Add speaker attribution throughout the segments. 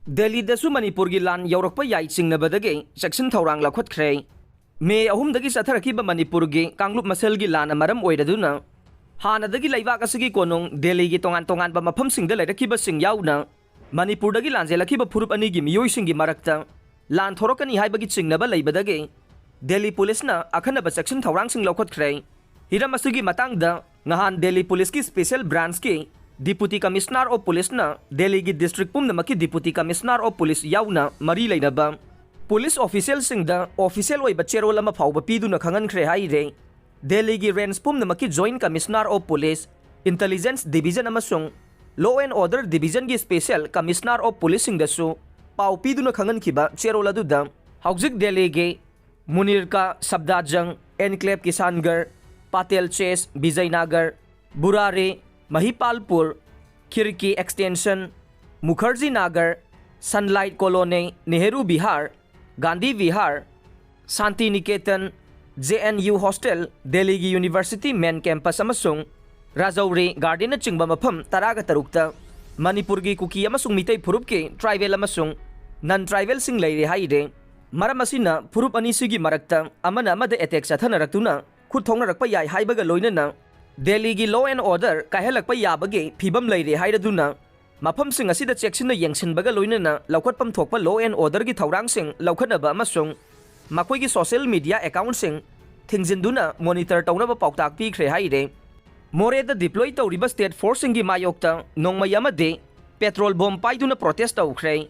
Speaker 1: Delhi dasu Manipur gi lan Yourakpa yai Chingnabadagi Cheksin Thourang Loukhatkhre Me ahumdagi satharakiba Manipur gi Kanglup masel gi lan amaram oiraduna Hanadagi laibak asigi konong Delhi gi tongan ba mafamsingda lairakiba sing yauna Manipur dagi lanjelakiba phurup ani gi miyoising gi marakta lan thorokani haibagi chingnaba laibadagi Delhi police na akhanaba Cheksin Thourang sing Loukhatkhre hiram asigi matangda ngahan Delhi police ki special branch ki Deputy Commissioner of Police na Delhi gi district pumnamaki Deputy Commissioner of Police yauna mari lainaba police official singda official oiba cherol ama phawba piduna khangankhre haire Delhi gi range pumnamaki Joint Commissioner of Police Intelligence Division amasung Law and Order Division gi Special Commissioner of Police singdasu paw piduna khangankhiba cherol aduda hauzik Delhi gi Munirka Sabdajang Enclave Kisangar Patel Chase Vijaynagar Burare Mahipalpur, Khirki Extension, Mukherjee Nagar, Sunlight Colony, Nehru Bihar, Gandhi Vihar, Santi Niketan, JNU Hostel, Delhi University Main Campus amasung Rajouri Garden na chingba mafam taraga tarukta Manipur gi kuki amasung mitay phurup ke tribal amasung non-tribal sing leire haire maram asina phurup ani sigi marakta amana amada attack sathanarakuna khut thongnarakpa yai haibaga loinana Delhi gi law and order kahelakpa yabage phibam leire hairaduna mafam sing asida Cheksin na yengsinbaga loinana laukhatpam thokpa law and order gi Thourang sing laukhatnaba amasung makoi gi social media account sing thingjinduna monitor tawnaba pautak pikhre haire more da deploy tawriba state force sing gi mayokta nongmay amade petrol bomb paiduna protest tawkhre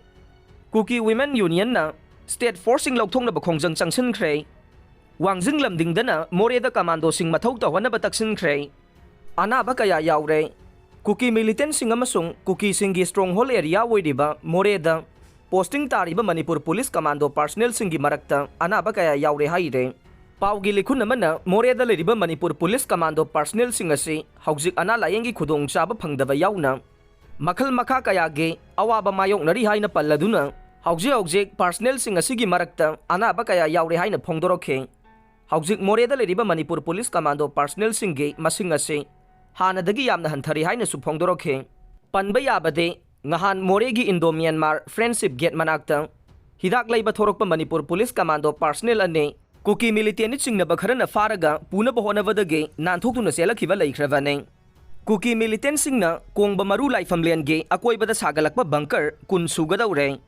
Speaker 1: Kuki Women Union na state force sing laukthongnaba khongjang changsinkhre Wangjing lamdingdana Moreda commando sing mathau tawhanaba taksinkhre anaba kaya yaure Kuki militant sing amasung Kuki singi stronghold area oiriba Moreda posting tariba Manipur police commando personnel singi marakta anaba kaya yaure haire paugi likhun amana Moreda leriba Manipur police commando personnel sing asi hauzik ana layengi khudong chaba phangdaba yauna makhal makha kaya ge awaba mayok nari haina palladuna hauzik personnel sing asigi marakta anaba kaya yaure haina phongdorokhe Hauzik Moreda leriba Manipur Police Commando personnel singge masing ase hanadagi yamna hanthari haina suphongdorokhe panba yabade ngahan Moregi Indo Myanmar Friendship Gate manakta hidak leiba thorokpa Manipur Police Commando personnel ane Kuki militant ni chingnaba kharana faraga puna bahonabadage nanthokuna selakhiba leikhravane Kuki militant singna kongba maru laifamlen ge akoibada sagalakpa bunker kun sugadaure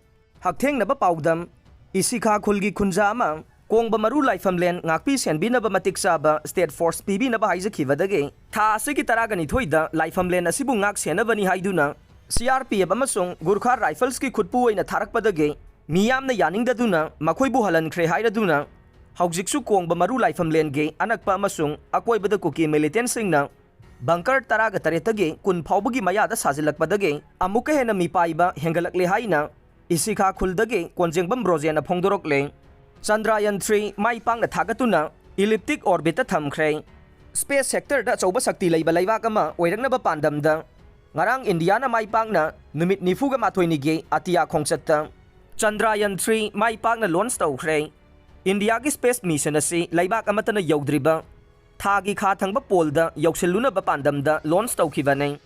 Speaker 1: haktheng paudam isikha khulgi khunja ama Kongba maru laifamlen ngakpi senbinaba matik saba state force pibinaba haijakhibadage tha asigi taragani thoida laifamlen asibu ngak senabani haiduna CRPF amasung Gurkha Rifles ki khutpu oina tharakpadage miyamna yaningdaduna makhoibu halankhre hairaduna haujiksu kongba maru laifamlen ge anakpa amasung akoibada Kuki militant singna bunker taraga taretage kun phawbagi mayada sajilakpadage amuka hena mipaiba hengalakle haina isikha khuldage konjengbam rojena phongdorokle Chandrayaan 3 mai pangna thagatuna elliptic orbit ta thamkhre space sector da chauba sakti leiba leibak ama oiraknaba pandamda ngarang India na mai pangna numit nifuga mathoi nige atia khongchatta Chandrayaan 3 mai pangna launch tawkhre India gi space mission asi leibak amatana yaudriba thagi kha thangba polda yauseluna ba pandamda launch tawkhibane